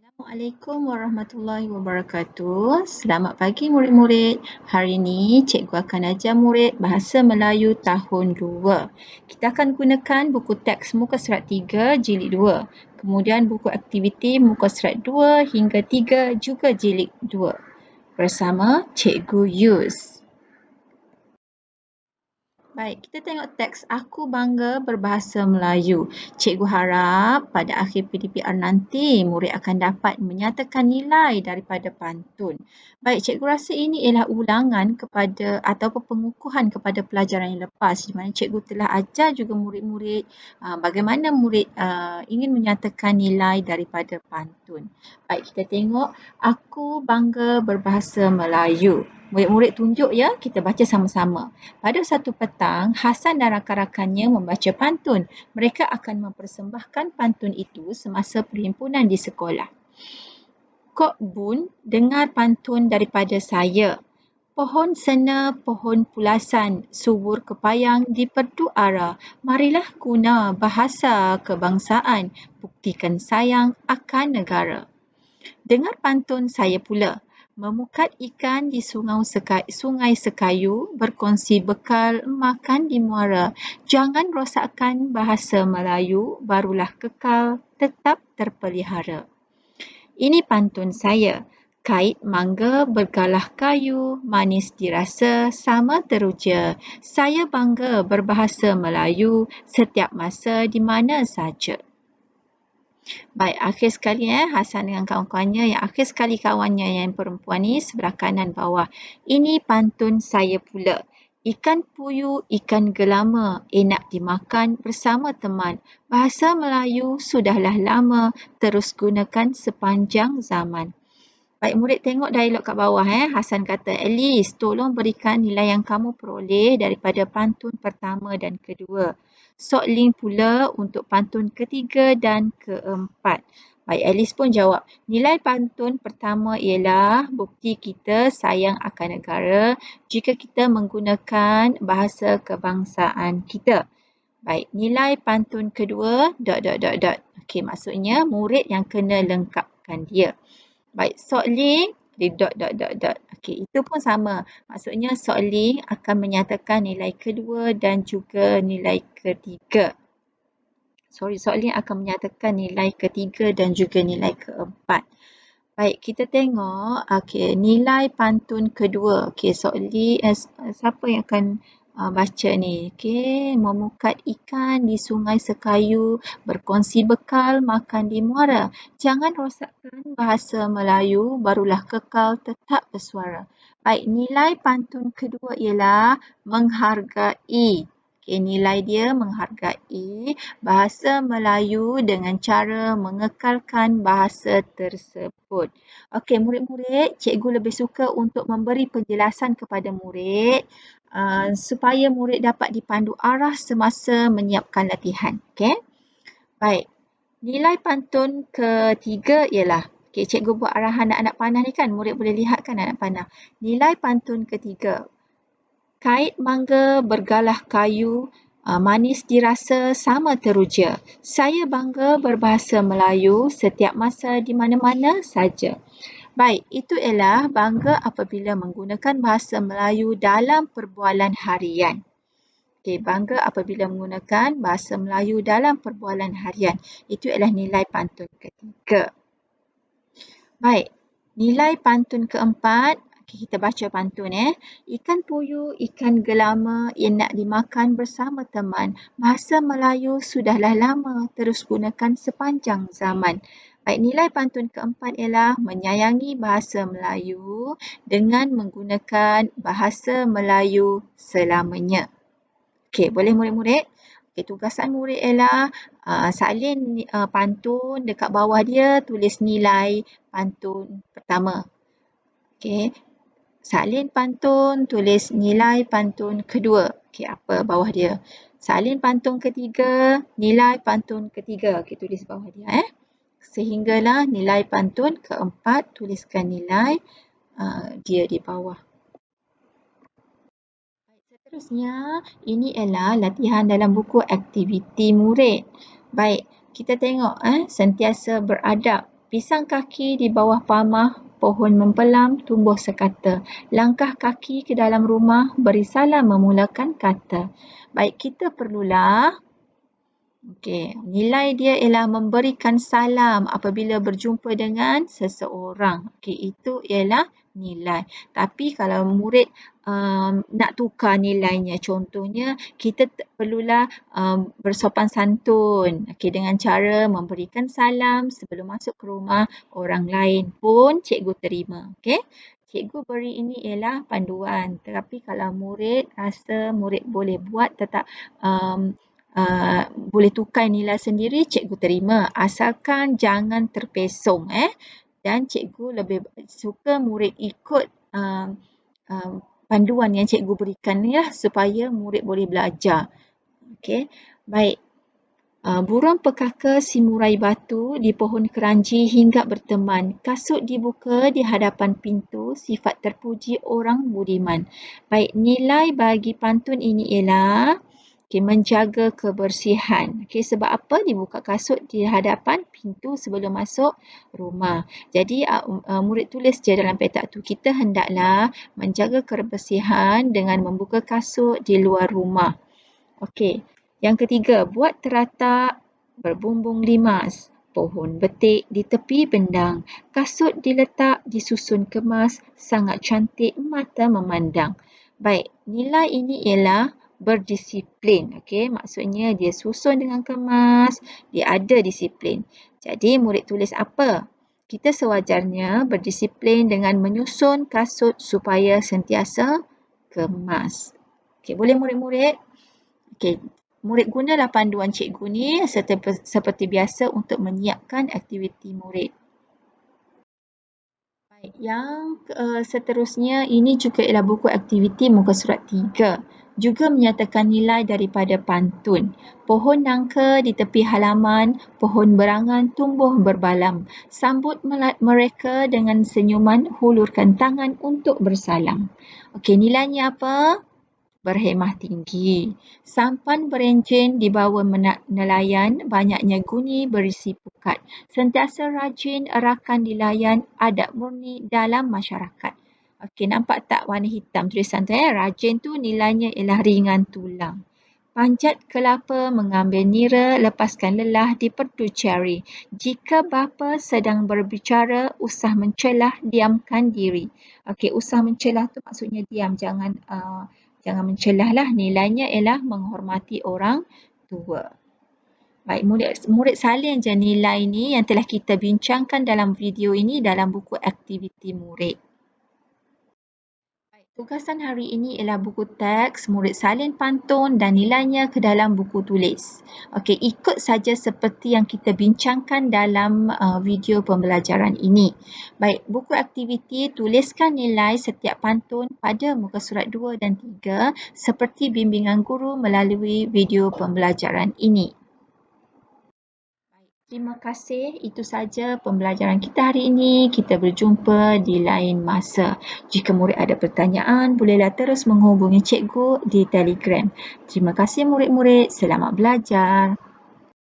Assalamualaikum warahmatullahi wabarakatuh. Selamat pagi murid-murid. Hari ini cikgu akan ajar murid Bahasa Melayu tahun 2. Kita akan gunakan buku teks muka surat 3 jilid 2. Kemudian buku aktiviti muka surat 2 hingga 3 juga jilid 2. Bersama Cikgu Yus. Baik, kita tengok teks Aku Bangga Berbahasa Melayu. Cikgu harap pada akhir PDPR nanti murid akan dapat menyatakan nilai daripada pantun. Baik, cikgu rasa ini ialah ulangan kepada ataupun pengukuhan kepada pelajaran yang lepas di mana cikgu telah ajar juga murid-murid bagaimana murid ingin menyatakan nilai daripada pantun. Baik, kita tengok Aku Bangga Berbahasa Melayu. Murid-murid tunjuk ya, kita baca sama-sama. Pada satu petang, Hasan dan rakan-rakannya membaca pantun. Mereka akan mempersembahkan pantun itu semasa perhimpunan di sekolah. Kok Bun, dengar pantun daripada saya. Pohon sena, pohon pulasan, subur kepayang di perdu ara. Marilah guna bahasa kebangsaan, buktikan sayang akan negara. Dengar pantun saya pula. Memukat ikan di sungai Sekayu, berkongsi bekal makan di muara. Jangan rosakkan bahasa Melayu, barulah kekal tetap terpelihara. Ini pantun saya. Kait mangga bergalah kayu, manis dirasa sama teruja. Saya bangga berbahasa Melayu setiap masa di mana saja. Baik, akhir sekali Hasan dengan kawan-kawannya yang akhir sekali kawannya yang perempuan ni sebelah kanan bawah. Ini pantun saya pula. Ikan puyuh, ikan gelama, enak dimakan bersama teman. Bahasa Melayu sudahlah lama, terus gunakan sepanjang zaman. Baik, murid tengok dialog kat bawah. Hasan kata, Alice, tolong berikan nilai yang kamu peroleh daripada pantun pertama dan kedua. Sok link pula untuk pantun ketiga dan keempat. Baik, Alice pun jawab, nilai pantun pertama ialah bukti kita sayang akan negara jika kita menggunakan bahasa kebangsaan kita. Baik, nilai pantun kedua, ... Okey, maksudnya murid yang kena lengkapkan dia. Baik, soaling di ... Okey, itu pun sama. Maksudnya soaling akan menyatakan nilai kedua dan juga nilai ketiga. Soaling akan menyatakan nilai ketiga dan juga nilai keempat. Baik, kita tengok nilai pantun kedua. Soaling siapa yang akan baca ni? Memukat ikan di sungai Sekayu, berkongsi bekal makan di muara. Jangan rosakkan bahasa Melayu, barulah kekal tetap bersuara. Baik, nilai pantun kedua ialah menghargai. Nilai dia menghargai bahasa Melayu dengan cara mengekalkan bahasa tersebut. Okey, murid-murid, cikgu lebih suka untuk memberi penjelasan kepada murid supaya murid dapat dipandu arah semasa menyiapkan latihan. Okey? Baik. Nilai pantun ketiga ialah, cikgu buat arahan anak-anak panah ni kan, murid boleh lihat kan anak panah. Nilai pantun ketiga. Kait mangga bergalah kayu, manis dirasa sama teruja. Saya bangga berbahasa Melayu setiap masa di mana-mana saja. Baik, itu ialah bangga apabila menggunakan bahasa Melayu dalam perbualan harian. Bangga apabila menggunakan bahasa Melayu dalam perbualan harian. Itu ialah nilai pantun ketiga. Baik, nilai pantun keempat. Kita baca pantun Ikan puyuh, ikan gelama, enak dimakan bersama teman. Bahasa Melayu sudahlah lama, terus gunakan sepanjang zaman. Baik, nilai pantun keempat ialah menyayangi bahasa Melayu dengan menggunakan bahasa Melayu selamanya. Okey, boleh murid-murid? Tugasan murid ialah salin pantun dekat bawah dia, tulis nilai pantun pertama. Okey. Salin pantun, tulis nilai pantun kedua. Apa bawah dia? Salin pantun ketiga, nilai pantun ketiga. Tulis bawah dia. Sehinggalah nilai pantun keempat, tuliskan nilai dia di bawah. Seterusnya, ini ialah latihan dalam buku aktiviti murid. Baik, kita tengok sentiasa beradab. Pisang kaki di bawah pamah, pohon mempelam, tumbuh sekata. Langkah kaki ke dalam rumah, beri salam memulakan kata. Baik, kita perlulah nilai dia ialah memberikan salam apabila berjumpa dengan seseorang. Itu ialah nilai. Tapi kalau murid nak tukar nilainya, contohnya kita perlulah bersopan santun dengan cara memberikan salam sebelum masuk ke rumah orang lain pun cikgu terima. Cikgu beri ini ialah panduan. Tetapi kalau murid rasa murid boleh buat tetap boleh tukar nilai sendiri, cikgu terima asalkan jangan terpesong dan cikgu lebih suka murid ikut panduan yang cikgu berikan ni lah supaya murid boleh belajar. Baik. Burung pekaka si murai batu di pohon keranji hinggap berteman. Kasut dibuka di hadapan pintu, sifat terpuji orang budiman. Baik, nilai bagi pantun ini ialah menjaga kebersihan. Sebab apa dibuka kasut di hadapan pintu sebelum masuk rumah. Jadi murid tulis je dalam petak tu, kita hendaklah menjaga kebersihan dengan membuka kasut di luar rumah. Yang ketiga, buat teratak berbumbung limas. Pohon betik di tepi bendang. Kasut diletak disusun kemas, sangat cantik mata memandang. Baik, nilai ini ialah berdisiplin. Maksudnya dia susun dengan kemas, dia ada disiplin. Jadi murid tulis apa? Kita sewajarnya berdisiplin dengan menyusun kasut supaya sentiasa kemas. Boleh murid-murid? Murid gunalah panduan cikgu ni seperti biasa untuk menyiapkan aktiviti murid. Baik, yang seterusnya ini juga ialah buku aktiviti muka surat 3. Juga menyatakan nilai daripada pantun. Pohon nangka di tepi halaman, pohon berangan tumbuh berbalam. Sambut mereka dengan senyuman, hulurkan tangan untuk bersalam. Nilainya apa? Berhemah tinggi. Sampan berenjin di bawah nelayan, banyaknya guni berisi pukat. Sentiasa rajin erakan dilayan, adab murni dalam masyarakat. Nampak tak warna hitam tulisan tu? Rajin tu nilainya ialah ringan tulang. Panjat kelapa mengambil nira, lepaskan lelah di perdu ceri. Jika bapa sedang berbicara, usah mencelah, diamkan diri. Usah mencelah tu maksudnya diam, jangan mencelah lah. Nilainya ialah menghormati orang tua. Baik, murid salin je nilai ni yang telah kita bincangkan dalam video ini dalam buku aktiviti murid. Tugasan hari ini ialah buku teks, murid salin pantun dan nilainya ke dalam buku tulis. Ikut saja seperti yang kita bincangkan dalam video pembelajaran ini. Baik, buku aktiviti tuliskan nilai setiap pantun pada muka surat 2 dan 3 seperti bimbingan guru melalui video pembelajaran ini. Terima kasih. Itu saja pembelajaran kita hari ini. Kita berjumpa di lain masa. Jika murid ada pertanyaan, bolehlah terus menghubungi cikgu di Telegram. Terima kasih murid-murid. Selamat belajar.